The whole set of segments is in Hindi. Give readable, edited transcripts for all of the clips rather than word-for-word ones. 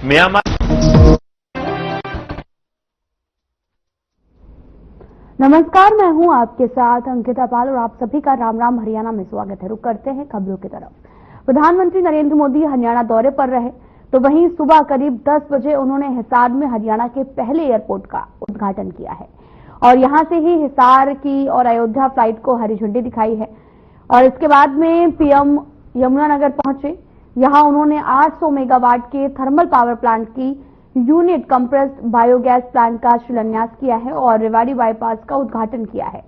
म्यांमार। नमस्कार, मैं हूं आपके साथ अंकिता पाल और आप सभी का राम राम हरियाणा में स्वागत है। रुक करते हैं खबरों की तरफ। प्रधानमंत्री नरेंद्र मोदी हरियाणा दौरे पर रहे तो वहीं सुबह करीब 10 बजे उन्होंने हिसार में हरियाणा के पहले एयरपोर्ट का उद्घाटन किया है और यहां से ही हिसार की और अयोध्या फ्लाइट को हरी झंडी दिखाई है। और इसके बाद में पीएम यमुनानगर पहुंचे। यहां उन्होंने 800 मेगावाट के थर्मल पावर प्लांट की यूनिट कंप्रेस्ड बायोगैस प्लांट का शिलान्यास किया है और रेवाड़ी बाईपास का उद्घाटन किया है।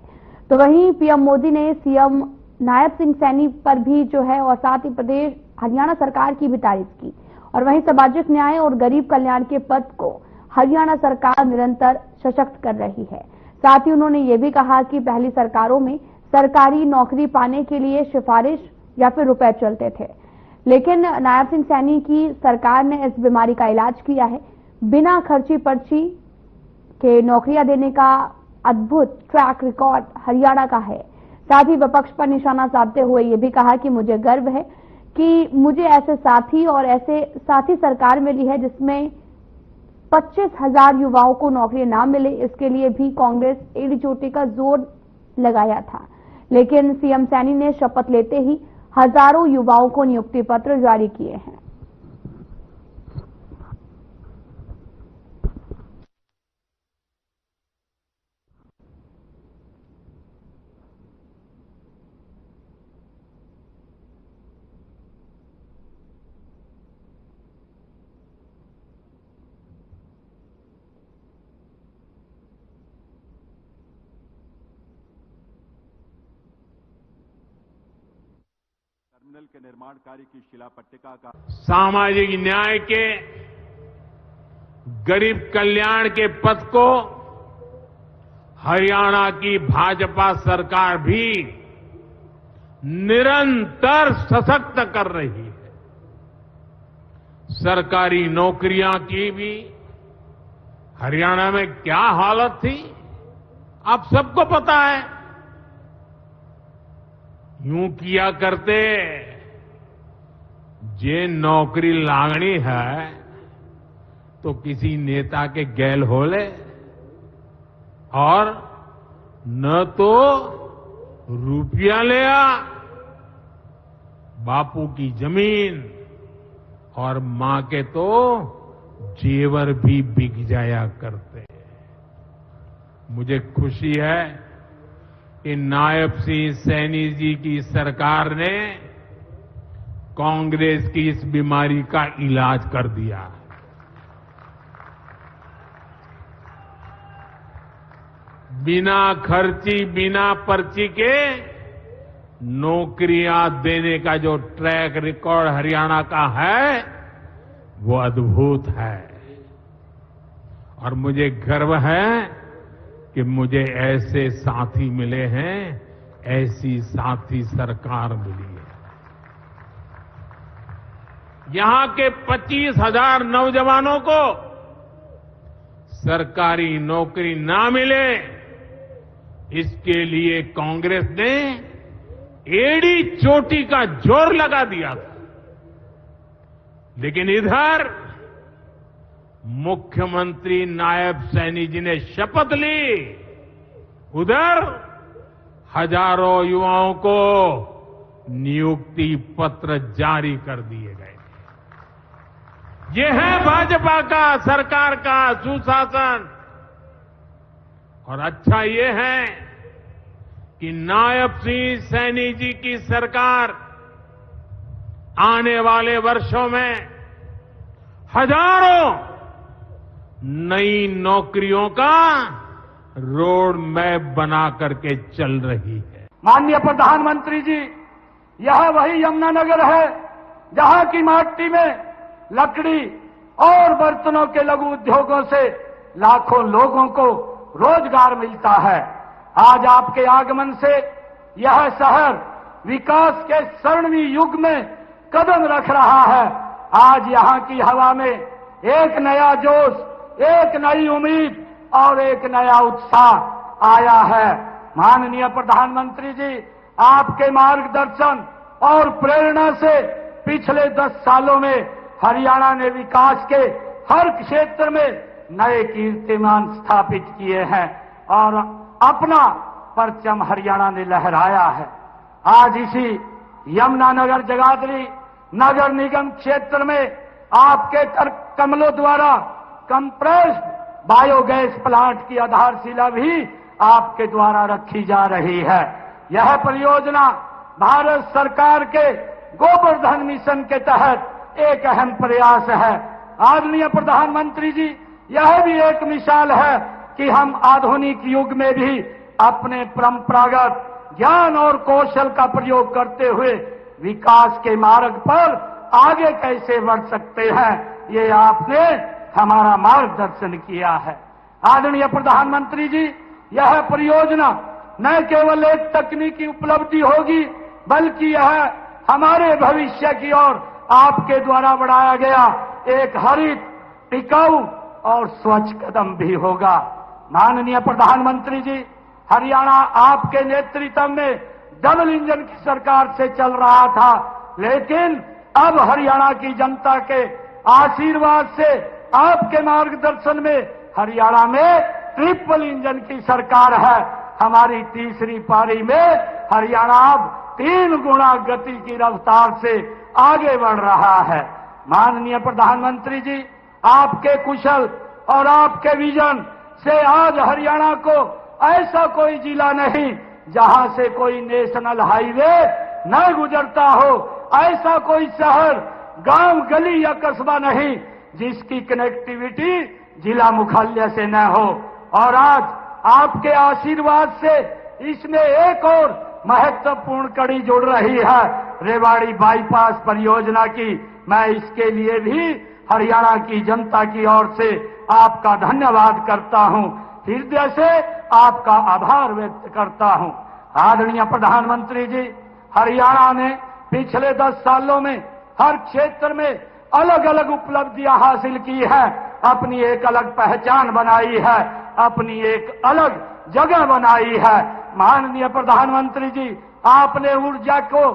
तो वहीं पीएम मोदी ने सीएम नायब सिंह सैनी पर भी जो है और साथ ही प्रदेश हरियाणा सरकार की भी तारीफ की और वहीं सामाजिक न्याय और गरीब कल्याण के पद को हरियाणा सरकार निरंतर सशक्त कर रही है। साथ ही उन्होंने ये भी कहा कि पहली सरकारों में सरकारी नौकरी पाने के लिए सिफारिश या फिर रुपए चलते थे, लेकिन नायब सिंह सैनी की सरकार ने इस बीमारी का इलाज किया है। बिना खर्ची पर्ची के नौकरियां देने का अद्भुत ट्रैक रिकॉर्ड हरियाणा का है। साथ ही विपक्ष पर निशाना साधते हुए ये भी कहा कि मुझे गर्व है कि मुझे ऐसे साथी सरकार मिली है जिसमें 25,000 युवाओं को नौकरी ना मिले। इसके लिए भी कांग्रेस एड़ी चोटी का जोर लगाया था, लेकिन सीएम सैनी ने शपथ लेते ही हजारों युवाओं को नियुक्ति पत्र जारी किए हैं। टर्मिनल के निर्माण कार्य की शिला पट्टिका का सामाजिक न्याय के गरीब कल्याण के पथ को हरियाणा की भाजपा सरकार भी निरंतर सशक्त कर रही है। सरकारी नौकरियां की भी हरियाणा में क्या हालत थी आप सबको पता है। यूं किया करते जे नौकरी लागनी है तो किसी नेता के गैल हो ले और न तो रुपया ले आ। बापू की जमीन और मां के तो जेवर भी बिक जाया करते। मुझे खुशी है कि नायब सिंह सैनी जी की सरकार ने कांग्रेस की इस बीमारी का इलाज कर दिया। बिना खर्ची बिना पर्ची के नौकरियां देने का जो ट्रैक रिकॉर्ड हरियाणा का है वो अद्भुत है और मुझे गर्व है कि मुझे ऐसे साथी मिले हैं, ऐसी साथी सरकार मिली है। यहां के 25,000 नौजवानों को सरकारी नौकरी ना मिले इसके लिए कांग्रेस ने एड़ी चोटी का जोर लगा दिया था, लेकिन इधर मुख्यमंत्री नायब सैनी जी ने शपथ ली, उधर हजारों युवाओं को नियुक्ति पत्र जारी कर दिए गए। ये है भाजपा का सरकार का सुशासन। और अच्छा ये है कि नायब सिंह सैनी जी की सरकार आने वाले वर्षों में हजारों नई नौकरियों का रोड मैप बना करके चल रही है। माननीय प्रधानमंत्री जी, यह वही यमुनानगर है जहां की माटी में लकड़ी और बर्तनों के लघु उद्योगों से लाखों लोगों को रोजगार मिलता है। आज आपके आगमन से यह शहर विकास के स्वर्णिम युग में कदम रख रहा है। आज यहां की हवा में एक नया जोश, एक नई उम्मीद और एक नया उत्साह आया है। माननीय प्रधानमंत्री जी, आपके मार्गदर्शन और प्रेरणा से पिछले 10 सालों में हरियाणा ने विकास के हर क्षेत्र में नए कीर्तिमान स्थापित किए हैं और अपना परचम हरियाणा ने लहराया है। आज इसी यमुनानगर जगाधरी नगर निगम क्षेत्र में आपके कर कमलों द्वारा कंप्रेस्ड बायोगैस प्लांट की आधारशिला भी आपके द्वारा रखी जा रही है। यह परियोजना भारत सरकार के गोवर्धन मिशन के तहत एक अहम प्रयास है। आदरणीय प्रधानमंत्री जी, यह भी एक मिसाल है कि हम आधुनिक युग में भी अपने परंपरागत ज्ञान और कौशल का प्रयोग करते हुए विकास के मार्ग पर आगे कैसे बढ़ सकते हैं, ये आपने हमारा मार्गदर्शन किया है। आदरणीय प्रधानमंत्री जी, यह परियोजना न केवल एक तकनीकी उपलब्धि होगी बल्कि यह हमारे भविष्य की ओर आपके द्वारा बढ़ाया गया एक हरित, टिकाऊ और स्वच्छ कदम भी होगा। माननीय प्रधानमंत्री जी, हरियाणा आपके नेतृत्व में डबल इंजन की सरकार से चल रहा था, लेकिन अब हरियाणा की जनता के आशीर्वाद से आपके मार्गदर्शन में हरियाणा में ट्रिपल इंजन की सरकार है। हमारी तीसरी पारी में हरियाणा अब 3 गुना गति की रफ्तार से आगे बढ़ रहा है। माननीय प्रधानमंत्री जी, आपके कुशल और आपके विजन से आज हरियाणा को ऐसा कोई जिला नहीं जहां से कोई नेशनल हाईवे न गुजरता हो, ऐसा कोई शहर, गांव, गली या कस्बा नहीं जिसकी कनेक्टिविटी जिला मुख्यालय से न हो। और आज आपके आशीर्वाद से इसमें एक और महत्वपूर्ण कड़ी जुड़ रही है, रेवाड़ी बाईपास परियोजना की। मैं इसके लिए भी हरियाणा की जनता की ओर से आपका धन्यवाद करता हूं, हृदय से आपका आभार व्यक्त करता हूं। आदरणीय प्रधानमंत्री जी, हरियाणा ने पिछले 10 सालों में हर क्षेत्र में अलग अलग उपलब्धियां हासिल की है, अपनी एक अलग पहचान बनाई है, अपनी एक अलग जगह बनाई है। माननीय प्रधानमंत्री जी, आपने ऊर्जा को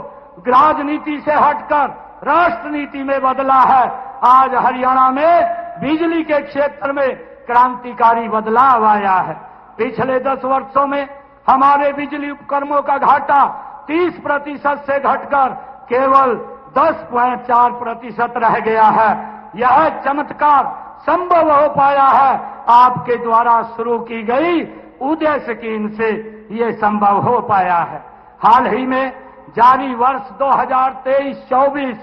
राजनीति से हटकर राष्ट्र नीति में बदला है। आज हरियाणा में बिजली के क्षेत्र में क्रांतिकारी बदलाव आया है। पिछले 10 वर्षों में हमारे बिजली उपकरणों का घाटा 30% से घटकर केवल 10.4% रह गया है। यह चमत्कार संभव हो पाया है आपके द्वारा शुरू की गई उदय स्कीम से ये संभव हो पाया है। हाल ही में जारी वर्ष 2023-24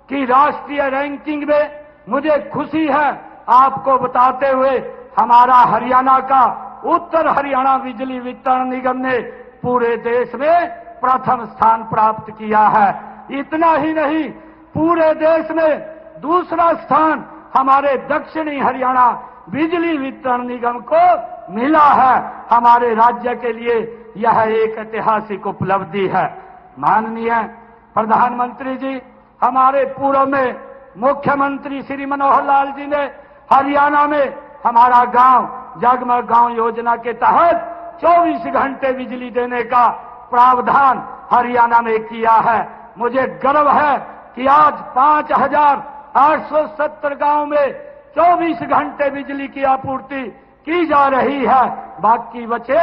की राष्ट्रीय रैंकिंग में मुझे खुशी है आपको बताते हुए हमारा हरियाणा का उत्तर हरियाणा बिजली वितरण निगम ने पूरे देश में प्रथम स्थान प्राप्त किया है। इतना ही नहीं, पूरे देश में दूसरा स्थान हमारे दक्षिणी हरियाणा बिजली वितरण निगम को मिला है। हमारे राज्य के लिए यह एक ऐतिहासिक उपलब्धि है। माननीय प्रधानमंत्री जी, हमारे पूर्व में मुख्यमंत्री श्री मनोहर लाल जी ने हरियाणा में हमारा गांव जगमग गांव योजना के तहत 24 घंटे बिजली देने का प्रावधान हरियाणा में किया है। मुझे गर्व है कि आज 5,870 गांव में 24 घंटे बिजली की आपूर्ति की जा रही है। बाकी बचे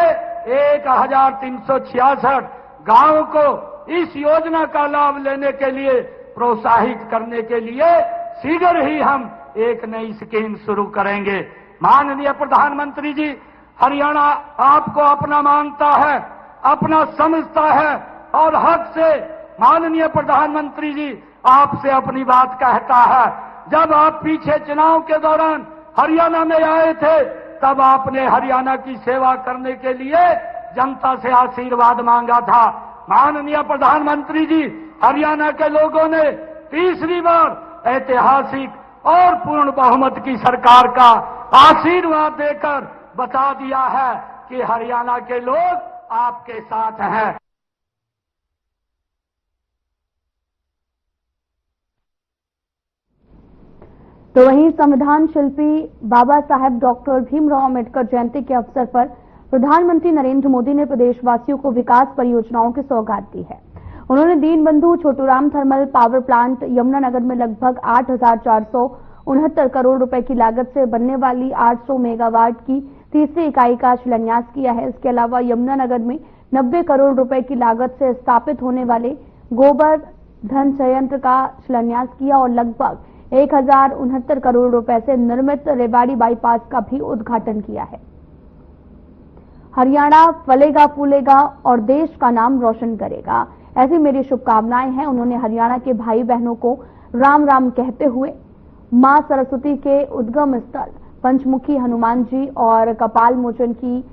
1,366 गांवों को इस योजना का लाभ लेने के लिए प्रोत्साहित करने के लिए शीघ्र ही हम एक नई स्कीम शुरू करेंगे। माननीय प्रधानमंत्री जी, हरियाणा आपको अपना मानता है, अपना समझता है और हक से माननीय प्रधानमंत्री जी आपसे अपनी बात कहता है। जब आप पीछे चुनाव के दौरान हरियाणा में आए थे, तब आपने हरियाणा की सेवा करने के लिए जनता से आशीर्वाद मांगा था। माननीय प्रधानमंत्री जी, हरियाणा के लोगों ने तीसरी बार ऐतिहासिक और पूर्ण बहुमत की सरकार का आशीर्वाद देकर बता दिया है कि हरियाणा के लोग आपके साथ हैं। तो वहीं संविधान शिल्पी बाबा साहेब डॉक्टर भीमराव अम्बेडकर जयंती के अवसर पर प्रधानमंत्री नरेंद्र मोदी ने प्रदेशवासियों को विकास परियोजनाओं की सौगात दी है। उन्होंने Deenbandhu Chhotu Ram thermal power plant Yamunanagar में लगभग 8,469 करोड़ रुपए की लागत से बनने वाली 800 मेगावाट की तीसरी इकाई का शिलान्यास किया है। इसके अलावा यमुनानगर में 90 करोड़ रुपए की लागत से स्थापित होने वाले गोबर धन संयंत्र का शिलान्यास किया और लगभग 1,069 करोड़ रुपए से निर्मित रेवाड़ी बाईपास का भी उद्घाटन किया है। हरियाणा फलेगा फूलेगा और देश का नाम रोशन करेगा, ऐसी मेरी शुभकामनाएं हैं। उन्होंने हरियाणा के भाई बहनों को राम राम कहते हुए मां सरस्वती के उद्गम स्थल पंचमुखी हनुमान जी और कपाल मोचन की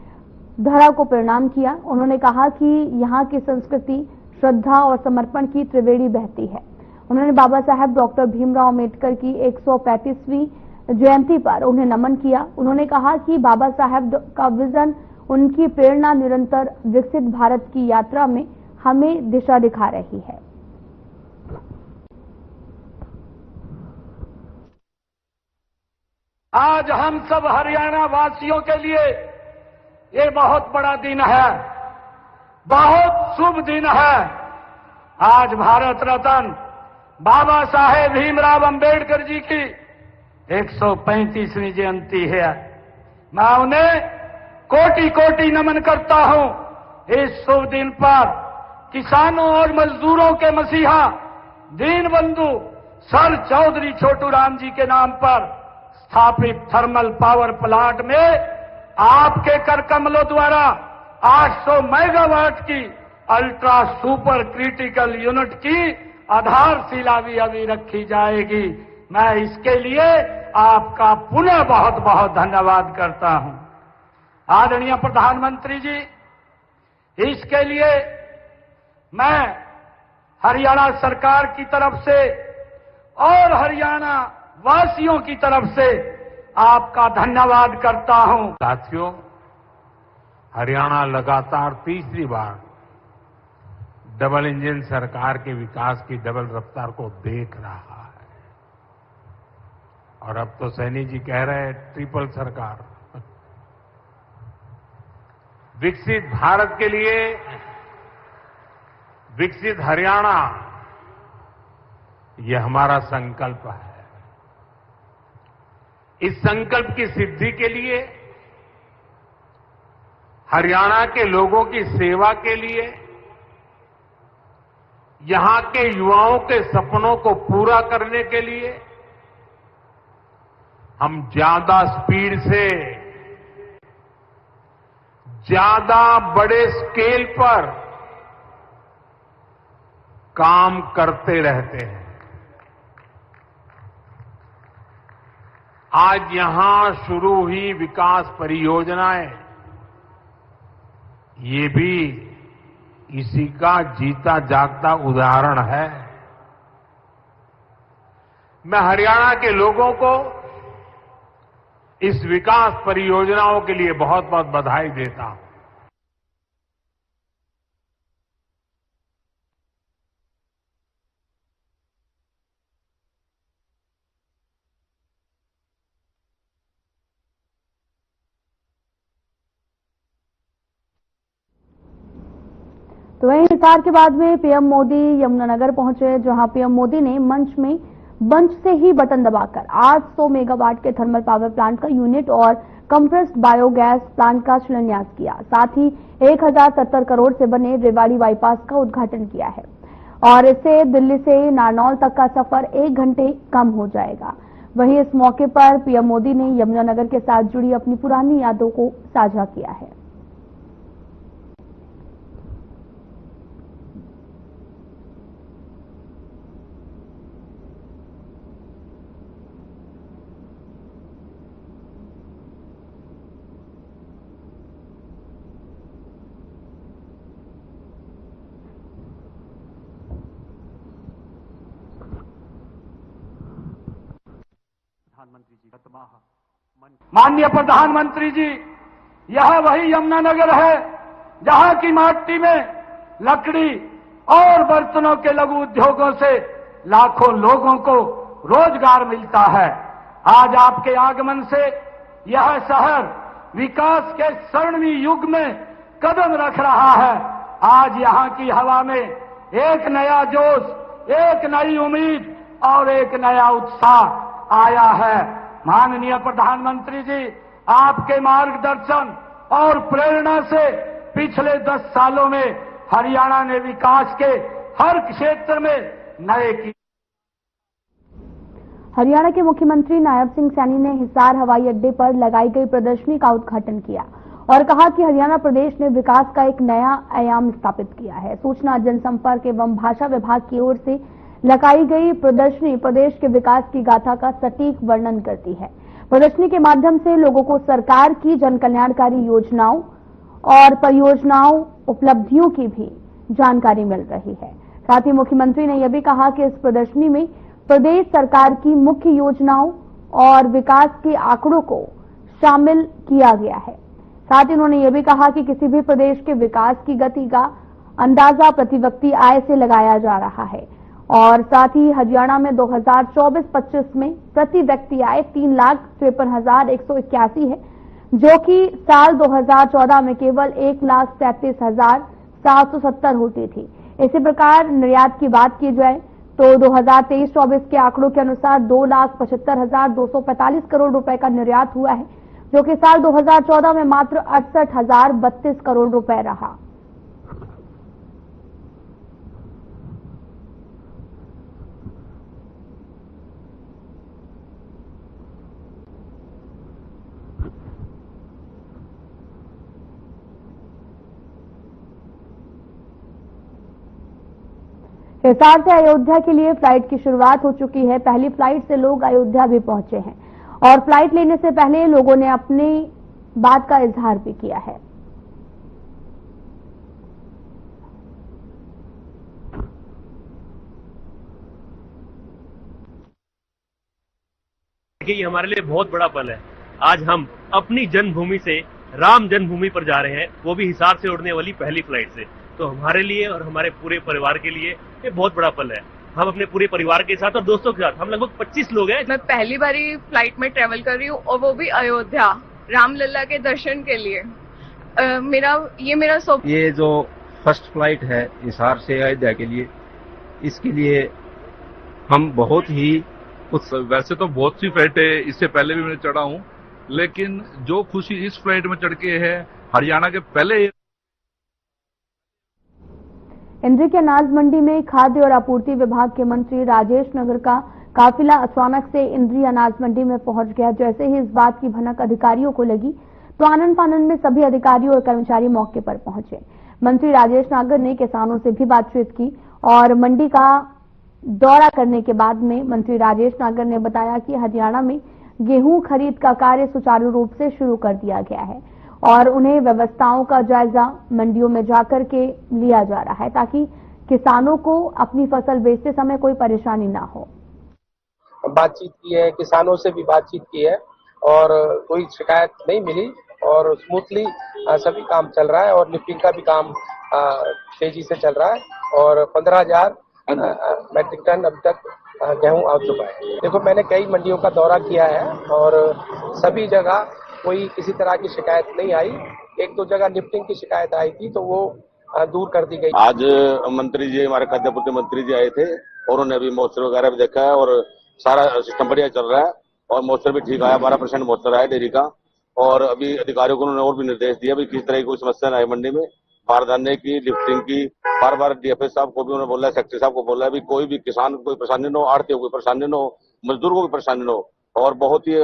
धरा को प्रणाम किया। उन्होंने कहा कि यहाँ की संस्कृति श्रद्धा और समर्पण की त्रिवेणी बहती है। उन्होंने बाबा साहेब डॉक्टर भीमराव अम्बेडकर की 135वीं जयंती पर उन्हें नमन किया। उन्होंने कहा कि बाबा साहेब का विजन, उनकी प्रेरणा निरंतर विकसित भारत की यात्रा में हमें दिशा दिखा रही है। आज हम सब हरियाणा वासियों के लिए ये बहुत बड़ा दिन है, बहुत शुभ दिन है। आज भारत रत्न बाबा साहेब भीमराव अम्बेडकर जी की 135वीं जयंती है। मैं उन्हें कोटि कोटि नमन करता हूं। इस शुभ दिन पर किसानों और मजदूरों के मसीहा दीनबंधु सर चौधरी छोटूराम जी के नाम पर स्थापित थर्मल पावर प्लांट में आपके कर कमलों द्वारा 800 मेगावाट की अल्ट्रा सुपर क्रिटिकल यूनिट की आधारशिला भी अभी रखी जाएगी। मैं इसके लिए आपका पुनः बहुत बहुत धन्यवाद करता हूं। आदरणीय प्रधानमंत्री जी, इसके लिए मैं हरियाणा सरकार की तरफ से और हरियाणा वासियों की तरफ से आपका धन्यवाद करता हूं। साथियों, हरियाणा लगातार तीसरी बार डबल इंजन सरकार के विकास की डबल रफ्तार को देख रहा है और अब तो सैनी जी कह रहे हैं ट्रिपल सरकार। विकसित भारत के लिए विकसित हरियाणा, यह हमारा संकल्प है। इस संकल्प की सिद्धि के लिए, हरियाणा के लोगों की सेवा के लिए, यहां के युवाओं के सपनों को पूरा करने के लिए हम ज्यादा स्पीड से, ज्यादा बड़े स्केल पर काम करते रहते हैं। आज यहां शुरू हुई विकास परियोजनाएं, ये भी इसी का जीता जागता उदाहरण है। मैं हरियाणा के लोगों को इस विकास परियोजनाओं के लिए बहुत बहुत बधाई देता हूं। तो वहीं हिसार के बाद में पीएम मोदी यमुनानगर पहुंचे, जहां पीएम मोदी ने मंच से ही बटन दबाकर 800 मेगावाट के थर्मल पावर प्लांट का यूनिट और कंप्रेस्ड बायोगैस प्लांट का शिलान्यास किया। साथ ही 1,070 करोड़ से बने रेवाड़ी बाईपास का उद्घाटन किया है और इससे दिल्ली से नारनौल तक का सफर 1 घंटे कम हो जाएगा। वहीं इस मौके पर पीएम मोदी ने यमुनानगर के साथ जुड़ी अपनी पुरानी यादों को साझा किया है। माननीय प्रधानमंत्री जी, यह वही यमुनानगर है जहां की माटी में लकड़ी और बर्तनों के लघु उद्योगों से लाखों लोगों को रोजगार मिलता है। आज आपके आगमन से यह शहर विकास के स्वर्णिम युग में कदम रख रहा है। आज यहां की हवा में एक नया जोश, एक नई उम्मीद और एक नया उत्साह आया है। माननीय प्रधानमंत्री जी, आपके मार्गदर्शन और प्रेरणा से पिछले 10 सालों में हरियाणा ने विकास के हर क्षेत्र में नए की। हरियाणा के मुख्यमंत्री नायब सिंह सैनी ने हिसार हवाई अड्डे पर लगाई गई प्रदर्शनी का उद्घाटन किया और कहा कि हरियाणा प्रदेश ने विकास का एक नया आयाम स्थापित किया है। सूचना जनसंपर्क एवं भाषा विभाग की ओर से लगाई गई प्रदर्शनी प्रदेश के विकास की गाथा का सटीक वर्णन करती है। प्रदर्शनी के माध्यम से लोगों को सरकार की जन कल्याणकारी योजनाओं और परियोजनाओं उपलब्धियों की भी जानकारी मिल रही है। साथ ही मुख्यमंत्री ने यह भी कहा कि इस प्रदर्शनी में प्रदेश सरकार की मुख्य योजनाओं और विकास के आंकड़ों को शामिल किया गया है। साथ ही उन्होंने यह भी कहा कि किसी भी प्रदेश के विकास की गति का अंदाजा प्रति व्यक्ति आय से लगाया जा रहा है और साथ ही हरियाणा में 2024-25 में प्रति व्यक्ति आय 3,53,181 है, जो कि साल 2014 में केवल 1,33,770 होती थी। इसी प्रकार निर्यात की बात की जाए तो 2023-24 के आंकड़ों के अनुसार 2,75,245 करोड़ रुपए का निर्यात हुआ है, जो कि साल 2014 में मात्र 68,032 करोड़ रुपए रहा। हिसार से अयोध्या के लिए फ्लाइट की शुरुआत हो चुकी है। पहली फ्लाइट से लोग अयोध्या भी पहुंचे हैं और फ्लाइट लेने से पहले लोगों ने अपनी बात का इजहार भी किया है। ये हमारे लिए बहुत बड़ा पल है। आज हम अपनी जन्मभूमि से राम जन्मभूमि पर जा रहे हैं, वो भी हिसार से उड़ने वाली पहली फ्लाइट से। तो हमारे लिए और हमारे पूरे परिवार के लिए ये बहुत बड़ा पल है। हम अपने पूरे परिवार के साथ और दोस्तों के साथ, हम लगभग 25 लोग हैं। मैं पहली बारी फ्लाइट में ट्रेवल कर रही हूँ और वो भी अयोध्या रामलला के दर्शन के लिए। ये जो फर्स्ट फ्लाइट है हिसार से अयोध्या के लिए, इसके लिए हम बहुत ही वैसे तो बहुत सी फ्लाइटें इससे पहले भी मैं चढ़ा हूं, लेकिन जो खुशी इस फ्लाइट में चढ़ के है, हरियाणा के पहले। इंद्री के अनाज मंडी में खाद्य और आपूर्ति विभाग के मंत्री राजेश नगर का काफिला अचानक से इंद्री अनाज मंडी में पहुंच गया। जैसे ही इस बात की भनक अधिकारियों को लगी तो आनन फानन में सभी अधिकारियों और कर्मचारी मौके पर पहुंचे। मंत्री राजेश नागर ने किसानों से भी बातचीत की और मंडी का दौरा करने के बाद में मंत्री राजेश नागर ने बताया कि हरियाणा में गेहूं खरीद का कार्य सुचारू रूप से शुरू कर दिया गया है और उन्हें व्यवस्थाओं का जायजा मंडियों में जाकर के लिया जा रहा है ताकि किसानों को अपनी फसल बेचते समय कोई परेशानी ना हो। बातचीत की है, किसानों से भी बातचीत की है और कोई शिकायत नहीं मिली और स्मूथली सभी काम चल रहा है और लिफ्टिंग का भी काम तेजी से चल रहा है और 15,000 मैट्रिक टन अब तक गेहूं आ चुका है। देखो, मैंने कई मंडियों का दौरा किया है और सभी जगह कोई किसी तरह की शिकायत नहीं आई। 1-2 जगह लिफ्टिंग की शिकायत आई थी तो वो दूर कर दी गई। आज मंत्री जी, हमारे खाद्य आपूर्ति मंत्री जी आए थे और उन्होंने भी मॉइस्चर वगैरह भी देखा है और सारा सिस्टम बढ़िया चल रहा है और मॉइस्चर भी ठीक आया, 12% मॉइस्चर आया डेयरी का। और अभी अधिकारियों को उन्होंने और भी निर्देश दिया भी किस तरह की कोई समस्या ना आए मंडी में, बारदाने की, लिफ्टिंग की। बार डीएफएस साहब को भी उन्होंने बोला है, सेक्रेटरी साहब को बोला है भी कोई भी किसान को कोई परेशानी न हो, आढ़तियों को कोई परेशानी न हो, मजदूर को कोई परेशानी न हो। और बहुत ही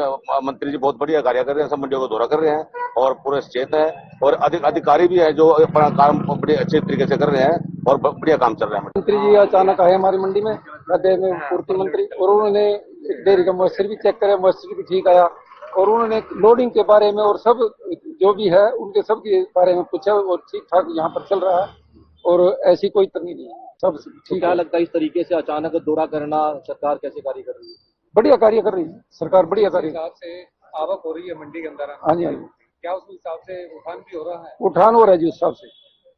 मंत्री जी बहुत बढ़िया कार्य कर रहे हैं, सब मंडियों को दौरा कर रहे हैं और पूरे सचेत है और अधिकारी भी है जो अपना काम बड़े अच्छे तरीके से कर रहे हैं और बढ़िया काम चल रहा है। मंत्री जी अचानक आए हमारी मंडी में, गड्ढे में पूर्ति मंत्री, और उन्होंने डेयरी का मॉइस्चर भी चेक करा, मॉइस्चर भी ठीक आया और उन्होंने लोडिंग के बारे में और सब जो भी है उनके सब के बारे में पूछा और ठीक ठाक यहाँ पर चल रहा है और ऐसी कोई तंगी नहीं है, सब ठीक। क्या लगता है इस तरीके से अचानक दौरा करना, सरकार कैसे कार्य कर रही है? बढ़िया कार्य कर रही है सरकार, बढ़िया कार्य। हिसाब से आवक हो रही है मंडी के अंदर। हाँ जी, हाँ जी। क्या उस हिसाब से उठान भी हो रहा है? उठान हो रहा है जी उस हिसाब से।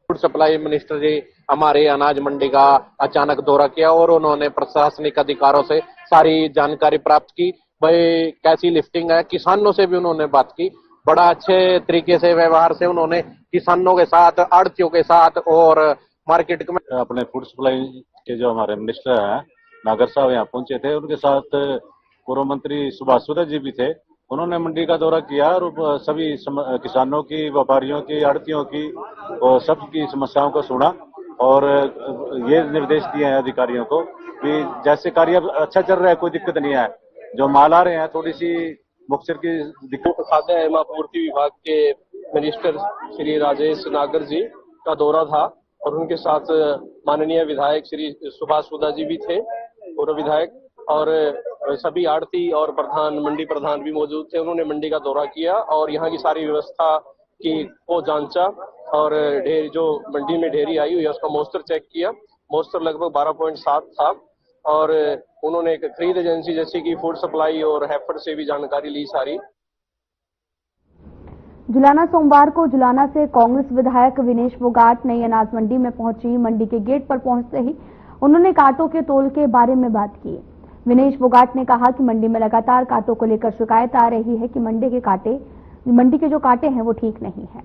फूड सप्लाई मिनिस्टर जी हमारे अनाज मंडी का अचानक दौरा किया और उन्होंने प्रशासनिक अधिकारों से सारी जानकारी प्राप्त की, भाई कैसी लिफ्टिंग है। किसानों से भी उन्होंने बात की, बड़ा अच्छे तरीके से व्यवहार से उन्होंने किसानों के साथ, आढ़तियों के साथ और मार्केट में। अपने फूड सप्लाई के जो हमारे मिनिस्टर हैं नागर साहब यहाँ पहुंचे थे, उनके साथ पूर्व मंत्री सुभाष सुधा जी भी थे। उन्होंने मंडी का दौरा किया और सभी किसानों की, व्यापारियों की, आड़तियों की और सबकी समस्याओं को सुना और ये निर्देश दिए हैं अधिकारियों को कि जैसे कार्य अच्छा चल रहा है, कोई दिक्कत नहीं है, जो माल आ रहे हैं थोड़ी सी मुक्सर की दिक्कत। खाद्य एवं आपूर्ति विभाग के मिनिस्टर श्री राजेश नागर जी का दौरा था और उनके साथ माननीय विधायक श्री सुभाष सुधा जी भी थे, पूर्व विधायक, और सभी आड़ती और प्रधान, मंडी प्रधान भी मौजूद थे। उन्होंने मंडी का दौरा किया और यहाँ की सारी व्यवस्था को जांचा और जो मंडी में ढेरी आई हुई है उसका मॉइस्चर चेक किया। मॉइस्चर लगभग 12.7 था और उन्होंने एक खरीद एजेंसी जैसे कि फूड सप्लाई और हैफेड से भी जानकारी ली सारी। जुलाना सोमवार को जुलाना से कांग्रेस विधायक विनेश फोगाट नई अनाज मंडी में पहुंची। मंडी के गेट पर पहुंचते ही उन्होंने कांटों के तोल के बारे में बात की। विनेश फोगाट ने कहा कि मंडी में लगातार कांटों को लेकर शिकायत आ रही है कि मंडी के जो कांटे हैं वो ठीक नहीं है।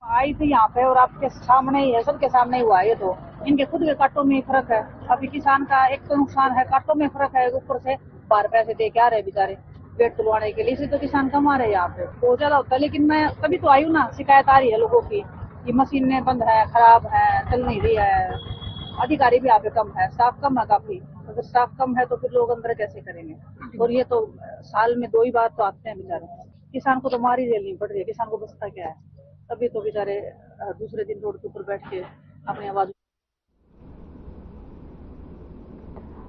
आई थी यहाँ पे और आपके सामने ही है, सबके सामने हुआ है। ये तो इनके खुद के कांटों में फर्क है। अभी किसान का एक तो नुकसान है, कांटों में फर्क है, ऊपर से 12 पैसे दे के आ रहे बेचारे पेट तुलवाने के लिए। इसी तो किसान कमा रहे हैं यहाँ पे, बहुत ज्यादा होता है। लेकिन मैं कभी तो आई हूँ ना, शिकायत आ रही है लोगों की कि मशीनें बंद है, खराब है, चल नहीं रही है। अधिकारी भी यहाँ पे कम है, स्टाफ कम है काफी। अगर स्टाफ कम है तो फिर लोग अंदर कैसे करेंगे। और ये तो साल में 2 ही बार तो आते हैं बेचारे। किसान को तो मारी झेलनी पड़ रही है, किसान को बचता क्या है। तभी तो बेचारे दूसरे दिन रोड के ऊपर बैठ के अपनी आवाज।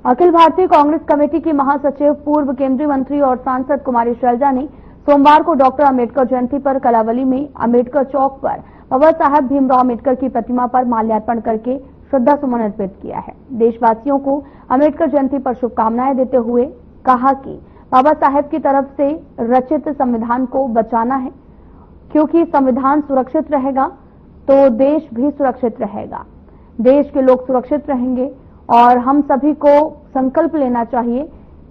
अखिल भारतीय कांग्रेस कमेटी की महासचिव पूर्व केंद्रीय मंत्री और सांसद कुमारी शैलजा ने सोमवार को डॉक्टर अंबेडकर जयंती पर कलावली में अंबेडकर चौक पर बाबा साहब भीमराव अंबेडकर की प्रतिमा पर माल्यार्पण करके श्रद्धा सुमन अर्पित किया है। देशवासियों को अंबेडकर जयंती पर शुभकामनाएं देते हुए कहा कि बाबा साहेब की तरफ से रचित संविधान को बचाना है, क्योंकि संविधान सुरक्षित रहेगा तो देश भी सुरक्षित रहेगा। देश के लोग सुरक्षित रहेंगे और हम सभी को संकल्प लेना चाहिए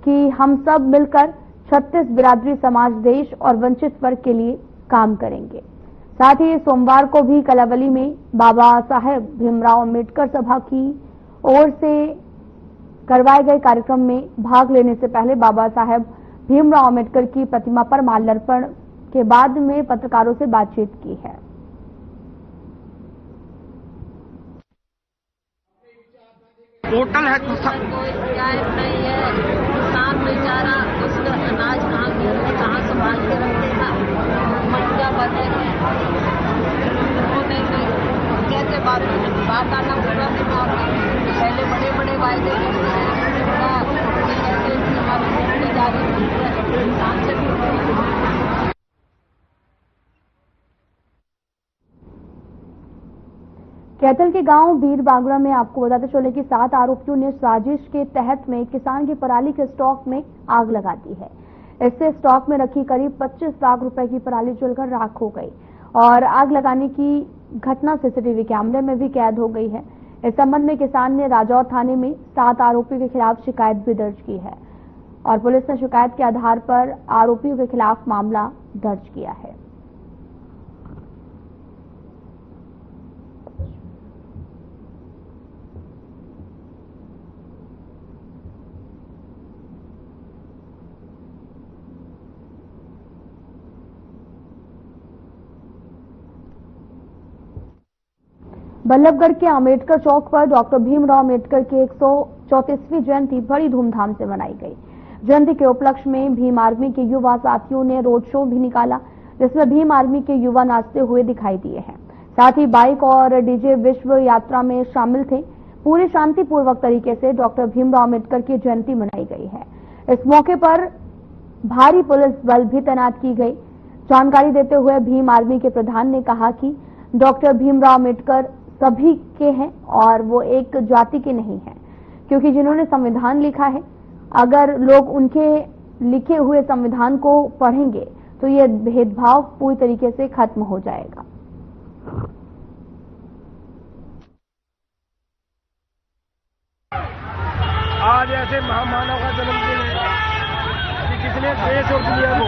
कि हम सब मिलकर 36 बिरादरी समाज, देश और वंचित वर्ग के लिए काम करेंगे। साथ ही सोमवार को भी कलावली में बाबा साहेब भीमराव अंबेडकर सभा की ओर से करवाए गए कार्यक्रम में भाग लेने से पहले बाबा साहेब भीमराव अंबेडकर की प्रतिमा पर माल्यार्पण के बाद में पत्रकारों से बातचीत की है। टोटल है किसान बेचारा, उसका अनाज कहाँ गिर, कहाँ संभाल के रखेगा, मटका बनेगी, कैसे बात आना पूरा दिमाग में। पहले बड़े बड़े वायदे कैथल के गांव बीर बांगड़ा में आपको बताते चले कि 7 आरोपियों ने साजिश के तहत में किसान की पराली के स्टॉक में आग लगा दी है। इससे स्टॉक में रखी करीब 25 लाख रुपए की पराली जलकर राख हो गई और आग लगाने की घटना सीसीटीवी कैमरे में भी कैद हो गई है। इस संबंध में किसान ने राजौर थाने में 7 आरोपियों के खिलाफ शिकायत भी दर्ज की है और पुलिस ने शिकायत के आधार पर आरोपियों के खिलाफ मामला दर्ज किया है। बल्लभगढ़ के अंबेडकर चौक पर डॉक्टर भीमराव अंबेडकर की 134वीं जयंती बड़ी धूमधाम से मनाई गई। जयंती के उपलक्ष्य में भीम आर्मी के युवा साथियों ने रोड शो भी निकाला, जिसमें भीम आर्मी के युवा नाचते हुए दिखाई दिए हैं। साथ ही बाइक और डीजे विश्व यात्रा में शामिल थे। पूरे शांतिपूर्वक तरीके से डॉक्टर भीमराव अंबेडकर की जयंती मनाई गई है। इस मौके पर भारी पुलिस बल भी तैनात की गई। जानकारी देते हुए भीम आर्मी के प्रधान ने कहा कि डॉक्टर भीमराव अंबेडकर सभी के हैं और वो एक जाति के नहीं हैं, क्योंकि जिन्होंने संविधान लिखा है, अगर लोग उनके लिखे हुए संविधान को पढ़ेंगे तो ये भेदभाव पूरी तरीके से खत्म हो जाएगा। आज ऐसे महामानव का जन्मदिन है कि किसी ने देश और दुनिया को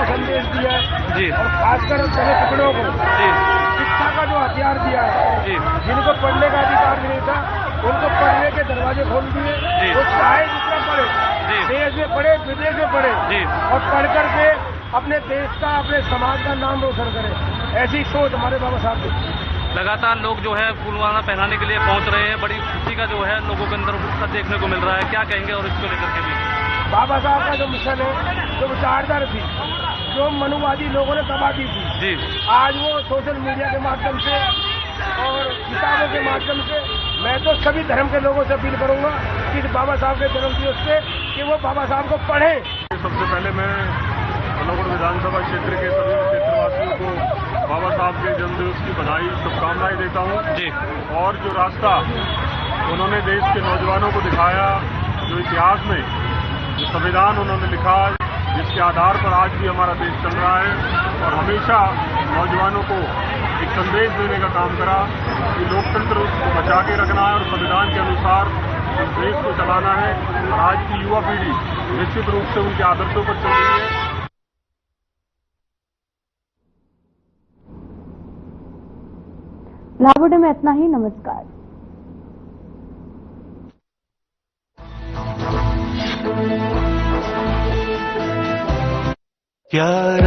संदेश दिया है और खासकर सभी टुकड़ों को शिक्षा का जो हथियार दिया है, जिनको पढ़ने का अधिकार नहीं था उनको पढ़ने के दरवाजे खोल दिए। वो चाहे जितना पढ़े, देश में पढ़े विदेश में पढ़े और पढ़ करके अपने देश का अपने समाज का नाम रोशन करे। ऐसी सोच हमारे बाबा साहब की। लगातार लोग जो है फूलमाला पहनाने के लिए पहुंच रहे हैं, बड़ी खुशी का जो है लोगों के अंदर उत्साह देखने को मिल रहा है। क्या कहेंगे और इसको लेकर के भी? बाबा साहब का जो मिशन है, जो विचारधारा थी, जो मनुवादी लोगों ने तबाह की थी, आज वो सोशल मीडिया के माध्यम से और किताबों के माध्यम से, मैं तो सभी धर्म के लोगों से अपील करूंगा कि बाबा साहब के जन्म दिवस पे कि वो बाबा साहब को पढ़ें। सबसे पहले मैं अनूपगढ़ विधानसभा क्षेत्र के सभी क्षेत्रवासियों को बाबा साहब के जन्मदिवस की बधाई शुभकामनाएं देता हूं। और जो रास्ता उन्होंने देश के नौजवानों को दिखाया, जो इतिहास में जो संविधान उन्होंने लिखा, जिसके आधार पर आज भी हमारा देश चल रहा है, और हमेशा नौजवानों को एक संदेश देने का काम करा कि लोकतंत्र को बचा के रखना है और संविधान के अनुसार इस देश को चलाना है। और आज की युवा पीढ़ी निश्चित रूप से उनके आदर्शों पर चल रही है। लाभ में इतना ही। नमस्कार। प्यार